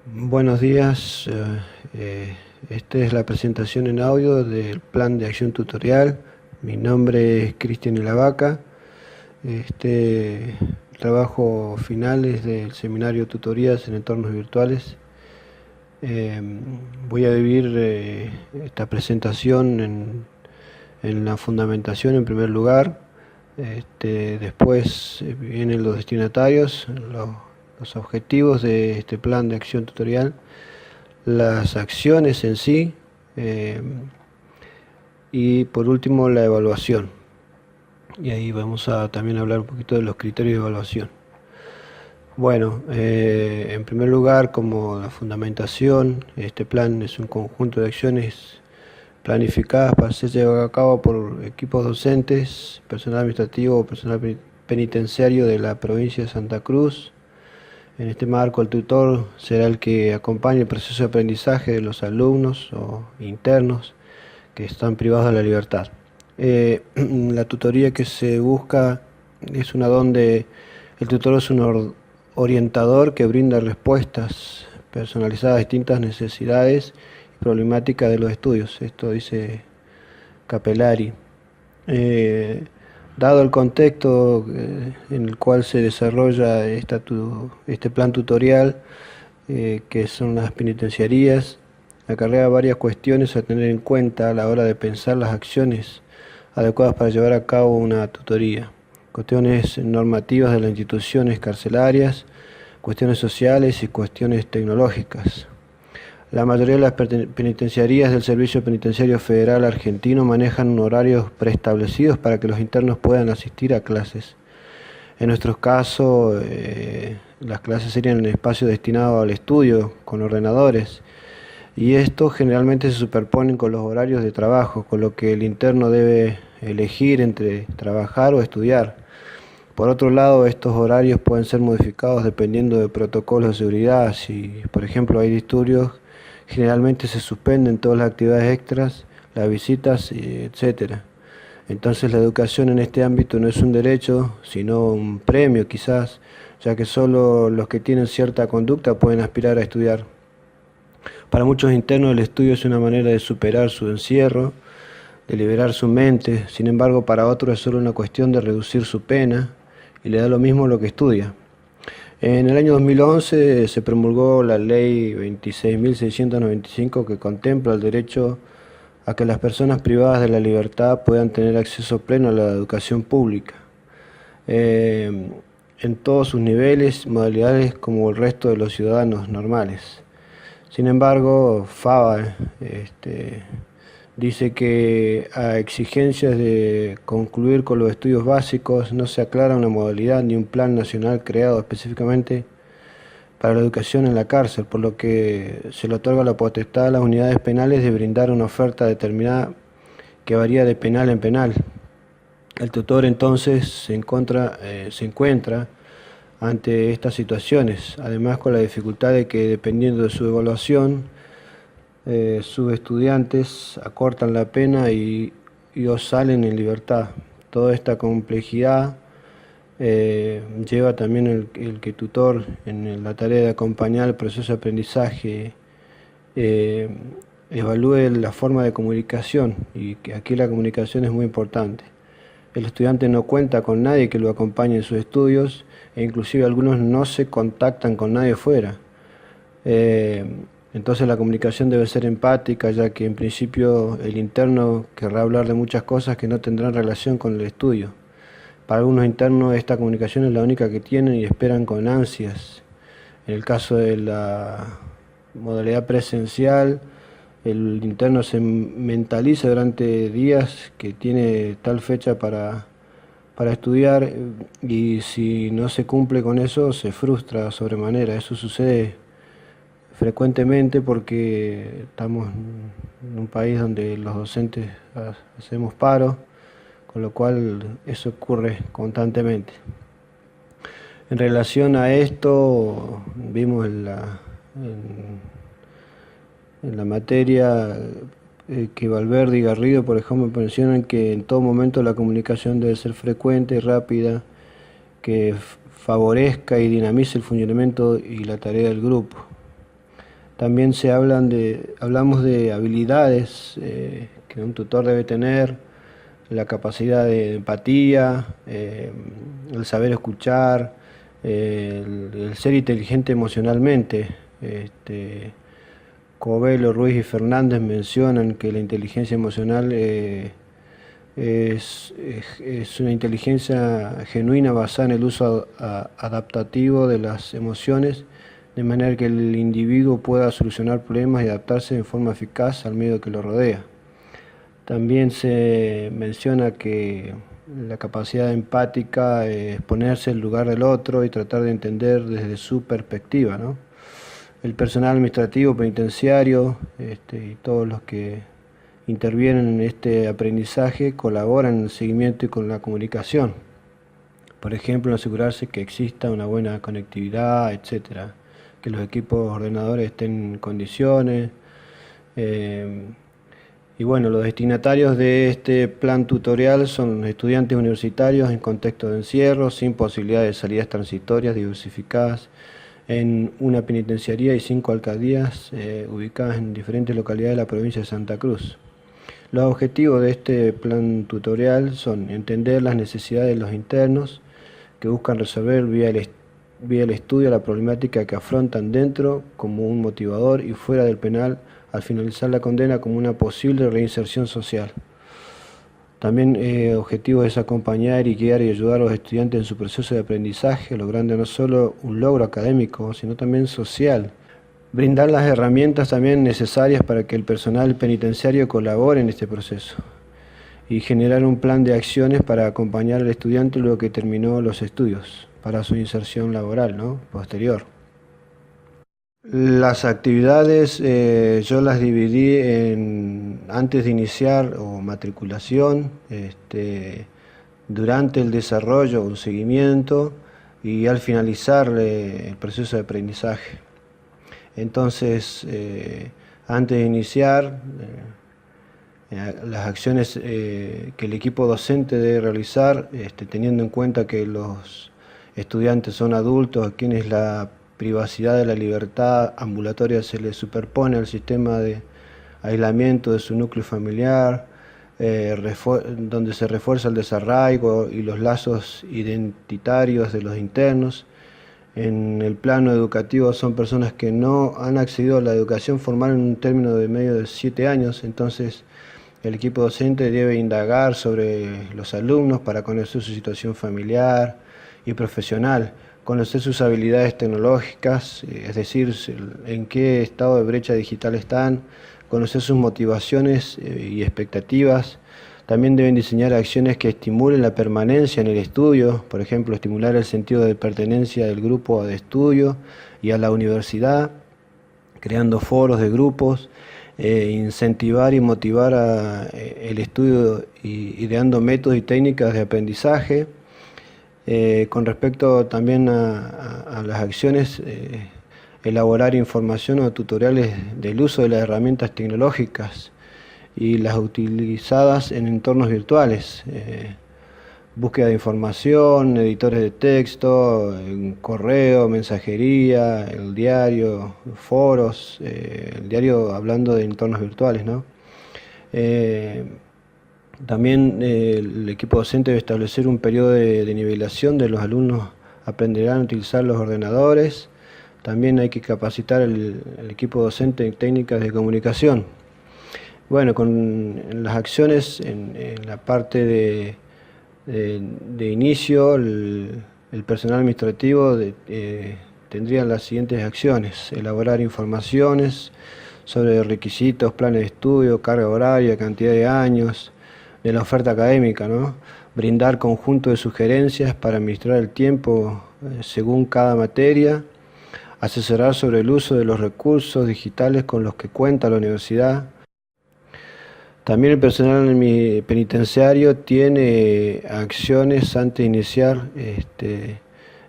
Buenos días. Esta es la presentación en audio del plan de acción tutorial. Mi nombre es Cristian Ilavaca. Este trabajo final es del seminario Tutorías en entornos virtuales. Voy a dividir esta presentación en la fundamentación en primer lugar. Después vienen los destinatarios, los objetivos de este plan de acción tutorial, las acciones en sí, y por último la evaluación. Y ahí vamos a también hablar un poquito de los criterios de evaluación. Bueno, en primer lugar, como la fundamentación, este plan es un conjunto de acciones planificadas para ser llevadas a cabo por equipos docentes, personal administrativo o personal penitenciario de la provincia de Santa Cruz. En este marco, el tutor será el que acompañe el proceso de aprendizaje de los alumnos o internos que están privados de la libertad. La tutoría que se busca es una donde el tutor es un orientador que brinda respuestas personalizadas a distintas necesidades y problemáticas de los estudios. Esto dice Capellari. Dado el contexto en el cual se desarrolla este plan tutorial, que son las penitenciarías, acarrea varias cuestiones a tener en cuenta a la hora de pensar las acciones adecuadas para llevar a cabo una tutoría. Cuestiones normativas de las instituciones carcelarias, cuestiones sociales y cuestiones tecnológicas. La mayoría de las penitenciarías del Servicio Penitenciario Federal Argentino manejan horarios preestablecidos para que los internos puedan asistir a clases. En nuestro caso, las clases serían en espacio destinado al estudio con ordenadores, y estos generalmente se superponen con los horarios de trabajo, con lo que el interno debe elegir entre trabajar o estudiar. Por otro lado, estos horarios pueden ser modificados dependiendo de protocolos de seguridad. Si, por ejemplo, hay disturbios, generalmente se suspenden todas las actividades extras, las visitas, etc. Entonces la educación en este ámbito no es un derecho, sino un premio quizás, ya que solo los que tienen cierta conducta pueden aspirar a estudiar. Para muchos internos el estudio es una manera de superar su encierro, de liberar su mente. Sin embargo, para otros es solo una cuestión de reducir su pena y le da lo mismo lo que estudia. En el año 2011 se promulgó la ley 26.695, que contempla el derecho a que las personas privadas de la libertad puedan tener acceso pleno a la educación pública, en todos sus niveles, modalidades, como el resto de los ciudadanos normales. Sin embargo, FABA dice que a exigencias de concluir con los estudios básicos no se aclara una modalidad ni un plan nacional creado específicamente para la educación en la cárcel, por lo que se le otorga la potestad a las unidades penales de brindar una oferta determinada que varía de penal en penal. El tutor entonces se encuentra ante estas situaciones, además con la dificultad de que, dependiendo de su evaluación, sus estudiantes acortan la pena y o salen en libertad. Toda esta complejidad lleva también el que tutor, en la tarea de acompañar el proceso de aprendizaje, evalúe la forma de comunicación, y que aquí la comunicación es muy importante. El estudiante no cuenta con nadie que lo acompañe en sus estudios, e inclusive algunos no se contactan con nadie fuera. Entonces la comunicación debe ser empática, ya que en principio el interno querrá hablar de muchas cosas que no tendrán relación con el estudio. Para algunos internos esta comunicación es la única que tienen y esperan con ansias. En el caso de la modalidad presencial, el interno se mentaliza durante días que tiene tal fecha para estudiar, y si no se cumple con eso se frustra sobremanera. Eso sucede frecuentemente porque estamos en un país donde los docentes hacemos paro, con lo cual eso ocurre constantemente. En relación a esto, vimos en la materia que Valverde y Garrido, por ejemplo, mencionan que en todo momento la comunicación debe ser frecuente y rápida, que favorezca y dinamice el funcionamiento y la tarea del grupo. También hablamos de habilidades que un tutor debe tener, la capacidad de empatía, el saber escuchar, el ser inteligente emocionalmente. Covelo, Ruiz y Fernández mencionan que la inteligencia emocional es una inteligencia genuina basada en el uso adaptativo de las emociones, de manera que el individuo pueda solucionar problemas y adaptarse de forma eficaz al medio que lo rodea. También se menciona que la capacidad empática es ponerse en el lugar del otro y tratar de entender desde su perspectiva, ¿no? El personal administrativo, penitenciario y todos los que intervienen en este aprendizaje colaboran en el seguimiento y con la comunicación. Por ejemplo, en asegurarse que exista una buena conectividad, etcétera, que los equipos ordenadores estén en condiciones. Y bueno, los destinatarios de este plan tutorial son estudiantes universitarios en contexto de encierro, sin posibilidad de salidas transitorias diversificadas en una penitenciaría y 5 alcaldías ubicadas en diferentes localidades de la provincia de Santa Cruz. Los objetivos de este plan tutorial son entender las necesidades de los internos que buscan resolver vía el estudio la problemática que afrontan dentro como un motivador y fuera del penal al finalizar la condena como una posible reinserción social. También objetivo es acompañar y guiar y ayudar a los estudiantes en su proceso de aprendizaje, logrando no solo un logro académico, sino también social. Brindar las herramientas también necesarias para que el personal penitenciario colabore en este proceso y generar un plan de acciones para acompañar al estudiante luego que terminó los estudios para su inserción laboral, ¿no?, posterior. Las actividades yo las dividí en antes de iniciar o matriculación, durante el desarrollo o seguimiento y al finalizar el proceso de aprendizaje. Entonces, antes de iniciar, las acciones que el equipo docente debe realizar, teniendo en cuenta que los estudiantes son adultos a quienes la privacidad de la libertad ambulatoria se les superpone al sistema de aislamiento de su núcleo familiar, donde se refuerza el desarraigo y los lazos identitarios de los internos. En el plano educativo son personas que no han accedido a la educación formal en un término de medio de 7 años, entonces el equipo docente debe indagar sobre los alumnos para conocer su situación familiar y profesional, conocer sus habilidades tecnológicas, es decir, en qué estado de brecha digital están, conocer sus motivaciones y expectativas. También deben diseñar acciones que estimulen la permanencia en el estudio, por ejemplo, estimular el sentido de pertenencia del grupo de estudio y a la universidad, creando foros de grupos, incentivar y motivar el estudio ideando métodos y técnicas de aprendizaje. Con respecto también a las acciones, elaborar información o tutoriales del uso de las herramientas tecnológicas y las utilizadas en entornos virtuales, búsqueda de información, editores de texto, correo, mensajería, el diario, foros, el diario hablando de entornos virtuales, ¿no? También el equipo docente debe establecer un periodo de nivelación de los alumnos aprenderán a utilizar los ordenadores. También hay que capacitar el equipo docente en técnicas de comunicación. Bueno, con las acciones en la parte de inicio, el personal administrativo tendría las siguientes acciones: elaborar informaciones sobre requisitos, planes de estudio, carga horaria, cantidad de años, de la oferta académica, ¿no? Brindar conjunto de sugerencias para administrar el tiempo según cada materia, asesorar sobre el uso de los recursos digitales con los que cuenta la universidad. También el personal penitenciario tiene acciones antes de iniciar,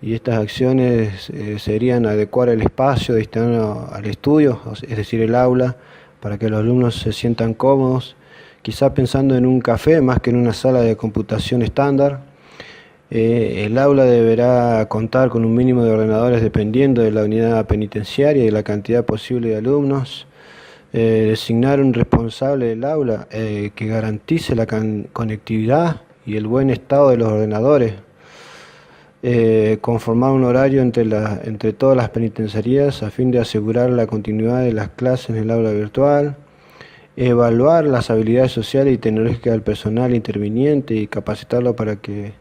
y estas acciones serían adecuar el espacio destinado al estudio, es decir, el aula, para que los alumnos se sientan cómodos, quizá pensando en un café más que en una sala de computación estándar. El aula deberá contar con un mínimo de ordenadores dependiendo de la unidad penitenciaria y la cantidad posible de alumnos. Designar un responsable del aula que garantice la conectividad y el buen estado de los ordenadores. Conformar un horario entre todas las penitenciarías a fin de asegurar la continuidad de las clases en el aula virtual. Evaluar las habilidades sociales y tecnológicas del personal interviniente y capacitarlo para que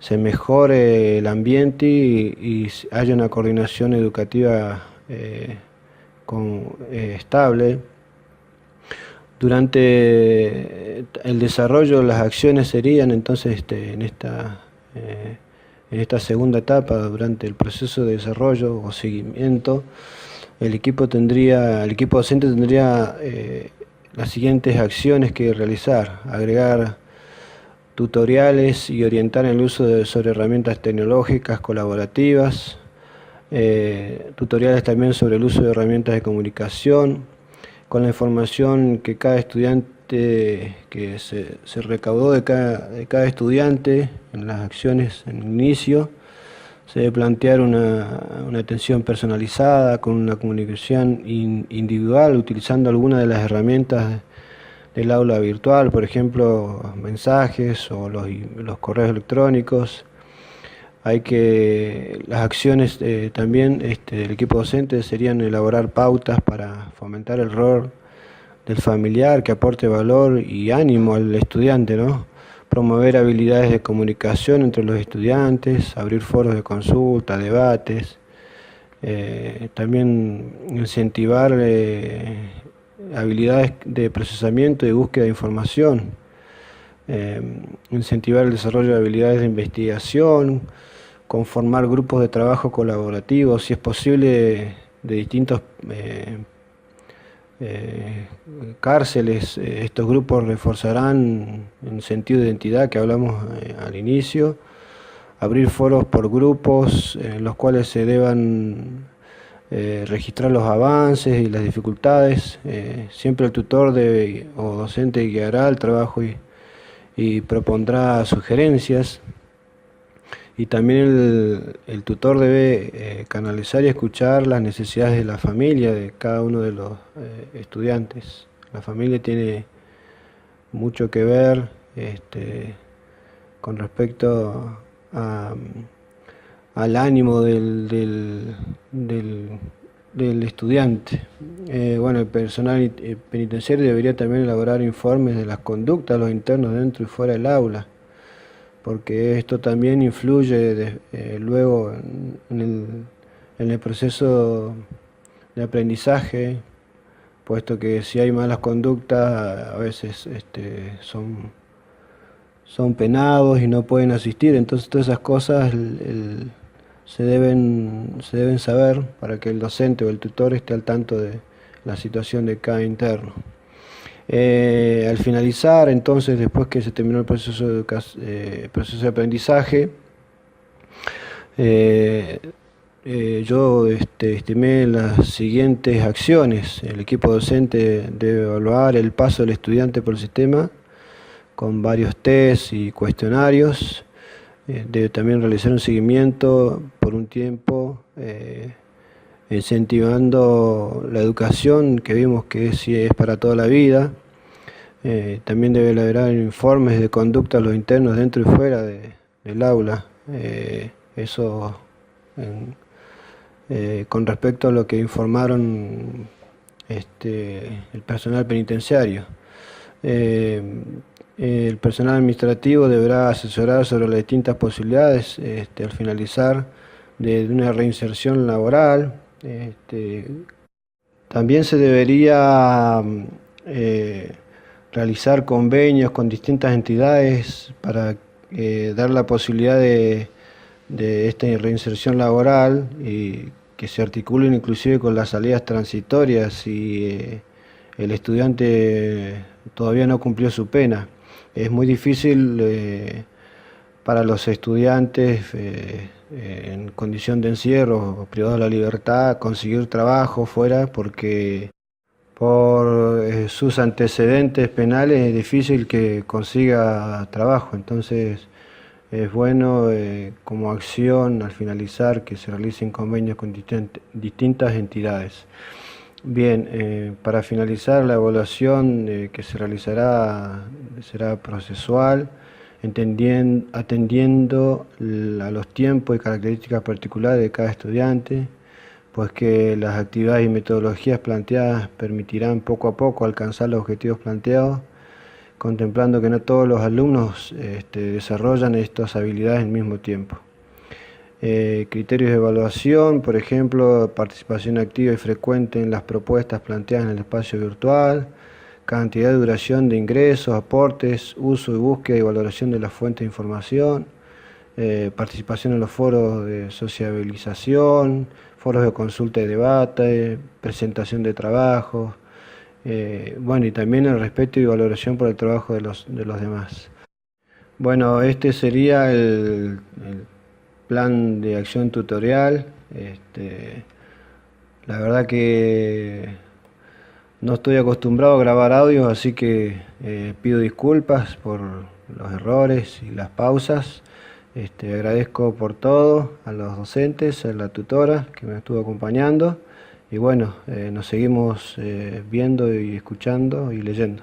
se mejore el ambiente y haya una coordinación educativa estable. Durante el desarrollo, las acciones serían entonces en esta segunda etapa, durante el proceso de desarrollo o seguimiento, el equipo docente tendría las siguientes acciones que realizar: agregar tutoriales y orientar el uso sobre herramientas tecnológicas colaborativas, tutoriales también sobre el uso de herramientas de comunicación, con la información que cada estudiante, que se recaudó de cada estudiante en las acciones en el inicio. Se debe plantear una atención personalizada con una comunicación individual utilizando algunas de las herramientas del aula virtual, por ejemplo, mensajes o los correos electrónicos. Las acciones también del equipo docente serían elaborar pautas para fomentar el rol del familiar que aporte valor y ánimo al estudiante, ¿no? Promover habilidades de comunicación entre los estudiantes, abrir foros de consulta, debates, también incentivar habilidades de procesamiento y búsqueda de información, incentivar el desarrollo de habilidades de investigación, conformar grupos de trabajo colaborativos, si es posible, de distintos cárceles. Estos grupos reforzarán el sentido de identidad que hablamos al inicio. Abrir foros por grupos en los cuales se deban registrar los avances y las dificultades. Siempre el tutor o docente guiará el trabajo y propondrá sugerencias. Y también el tutor debe canalizar y escuchar las necesidades de la familia, de cada uno de los estudiantes. La familia tiene mucho que ver con respecto al ánimo del estudiante. Bueno, el personal penitenciario debería también elaborar informes de las conductas de los internos dentro y fuera del aula, porque esto también influye luego en el proceso de aprendizaje, puesto que si hay malas conductas a veces son penados y no pueden asistir. Entonces todas esas cosas se deben saber para que el docente o el tutor esté al tanto de la situación de cada interno. Al finalizar, entonces, después que se terminó el proceso de aprendizaje, yo estimé las siguientes acciones. El equipo docente debe evaluar el paso del estudiante por el sistema con varios tests y cuestionarios. Debe también realizar un seguimiento por un tiempo, incentivando la educación, que vimos que es para toda la vida. También debe elaborar informes de conducta a los internos dentro y fuera del aula. Eso con respecto a lo que informaron el personal penitenciario. El personal administrativo deberá asesorar sobre las distintas posibilidades al finalizar de una reinserción laboral. También se debería realizar convenios con distintas entidades para dar la posibilidad de esta reinserción laboral y que se articulen inclusive con las salidas transitorias si el estudiante todavía no cumplió su pena. Es muy difícil para los estudiantes en condición de encierro o privados de la libertad conseguir trabajo fuera, porque por sus antecedentes penales es difícil que consiga trabajo. Entonces Es bueno como acción al finalizar que se realicen convenios con distintas entidades. Bien, para finalizar la evaluación que se realizará será procesual, atendiendo a los tiempos y características particulares de cada estudiante, pues que las actividades y metodologías planteadas permitirán poco a poco alcanzar los objetivos planteados, contemplando que no todos los alumnos desarrollan estas habilidades al mismo tiempo. Criterios de evaluación, por ejemplo, participación activa y frecuente en las propuestas planteadas en el espacio virtual, cantidad de duración de ingresos, aportes, uso y búsqueda y valoración de las fuentes de información, participación en los foros de sociabilización, foros de consulta y debate, presentación de trabajos, bueno, y también el respeto y valoración por el trabajo de los demás. Bueno, este sería el plan de acción tutorial. La verdad que no estoy acostumbrado a grabar audios, así que pido disculpas por los errores y las pausas. Agradezco por todo a los docentes, a la tutora que me estuvo acompañando. Y bueno, nos seguimos viendo y escuchando y leyendo.